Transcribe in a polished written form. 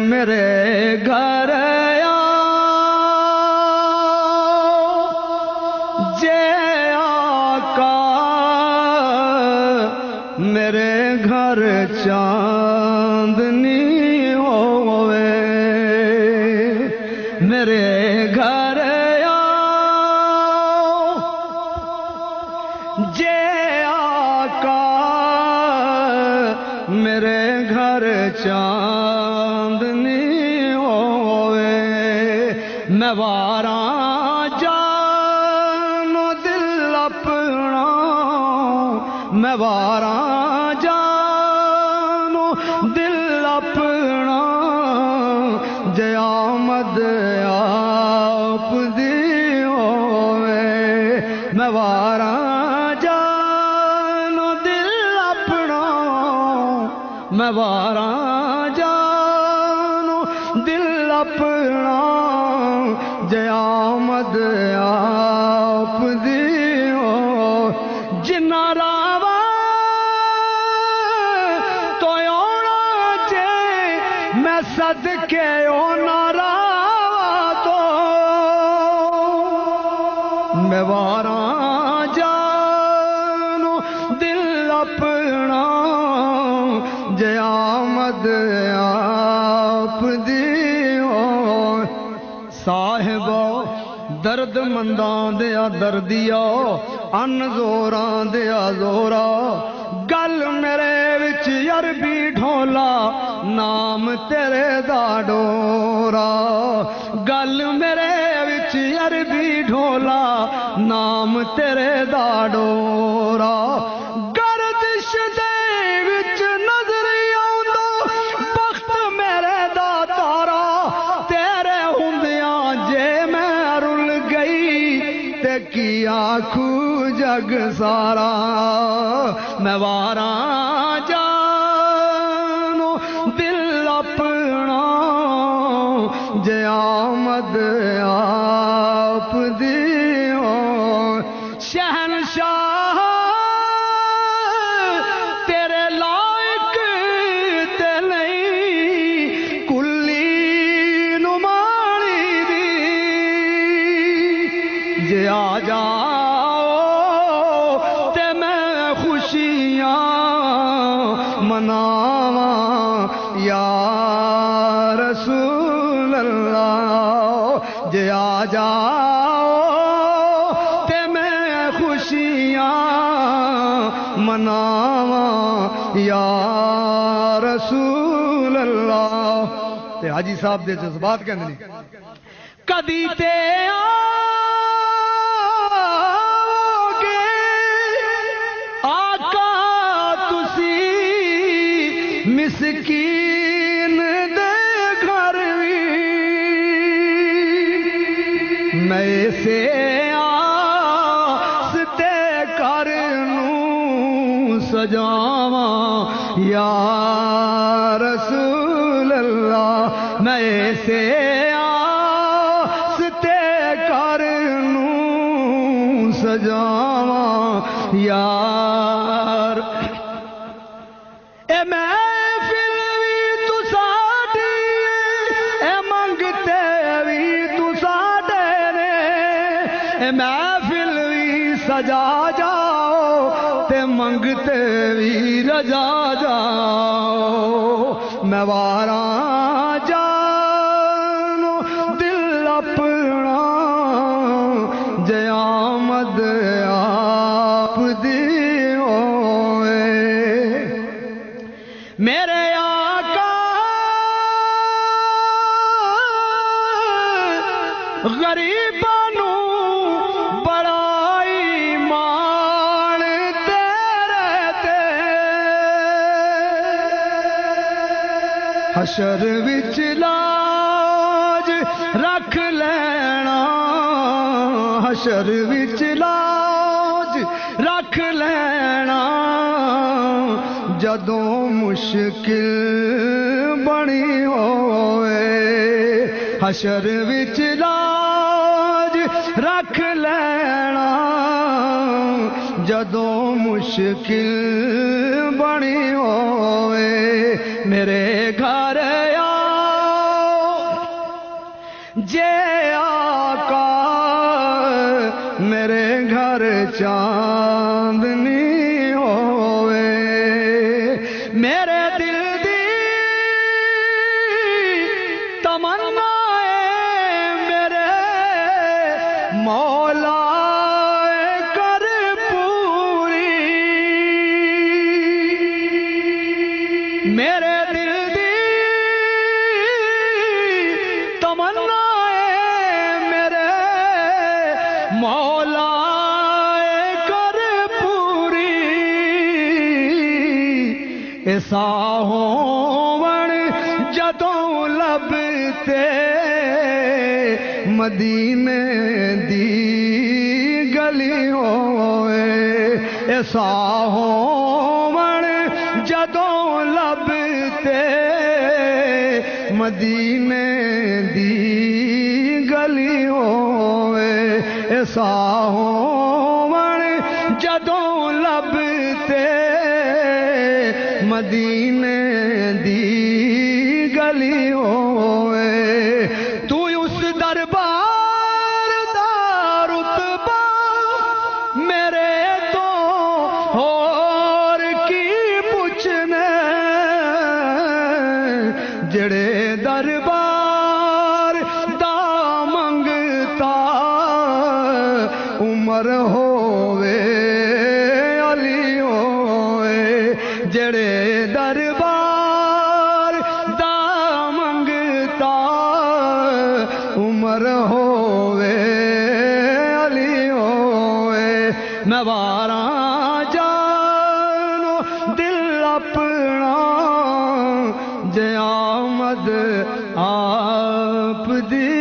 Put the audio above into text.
میرے گھر جے آقا میرے گھر چاندنی ہوئے میرے گھر جے آقا میرے گھر چاندنی ہوئے میں واراں جانو دل اپنا میں واراں جانو دل اپنا جے آمد آپ دی ہوئے میں واراں جانو دل اپنا میں واراں جانو دل اپنا جے آمد آپ دی ہو جنہ راوا تو اونا چے میں صدقے اونا راوا تو میں واراں جانو دل اپنا جے آمد آپ دی ہو صاحبو درد منداں دیا دردیا ان زوراں دیا زورا گل میرے وچ عربی ڈھولا نام تیرے دا ڈورا گل میرے وچ عربی ڈھولا نام تیرے دا ڈورا گردش دے وچ نظر آؤندو بخت میرے دا تارا تیرے ہوندیاں جے میں رل گئی تے کی آکھو جگ سارا میں واراں جانو دل اپنا جے آمد آپ دی ہو شہنشاہ تیرے لائق تے نہیں کلی نمانی دی جے آ جاؤ تے میں خوشیاں مناواں یا رسول اللہ جے آ جاؤ تے میں خوشیاں مناواں یا رسول اللہ تے حاجی صاحب دے جذبات کہندے نے کدی تے مسکین دے گھر وی میں سے آستے کرنوں سجاواں یا رسول اللہ میں سے آستے کرنوں سجاواں یار اے محفل وی تو ساڈی اے منگتے وی تو ساڈے نے اے محفل وی سجا جاؤ تے منگتے وی رجا جاؤ میں واراں جانو دل اپنا جے آمد آپ دی ہوئے میرے آقا غریباں نوں بڑائی مان تیرے تے حشر وچ لاج رکھ لینا حشر وچ لاج رکھ لینا جدوں مشکل بنی ہوئے حشر وچ لاج رکھ لینا جدوں مشکل بنی ہوئے میرے گھر آؤ جے آقا میرے گھر چاندنی ہوئے میرے دل دی تمنا ہے میرے مولا کر پوری میرے دل دی تمنا ہے میرے مولا کر پوری ایسا ہون جدوں لب تے مدینے دی گلی ہوئے ایسا ہون جدوں لب تے مدینے دی گلی ہوئے ایسا ہون جدوں لب تے مدینے دی گلی ہوئے تو اس دربار دا رتبہ میرے تو اور کی پوچھنے جڑے دربار دا منگتا عمر ہووے علی ہوئے جڑے دربار دا منگتا عمر ہووے علی ہوئے میں واراں جانو دل اپنا جے آمد آپ دی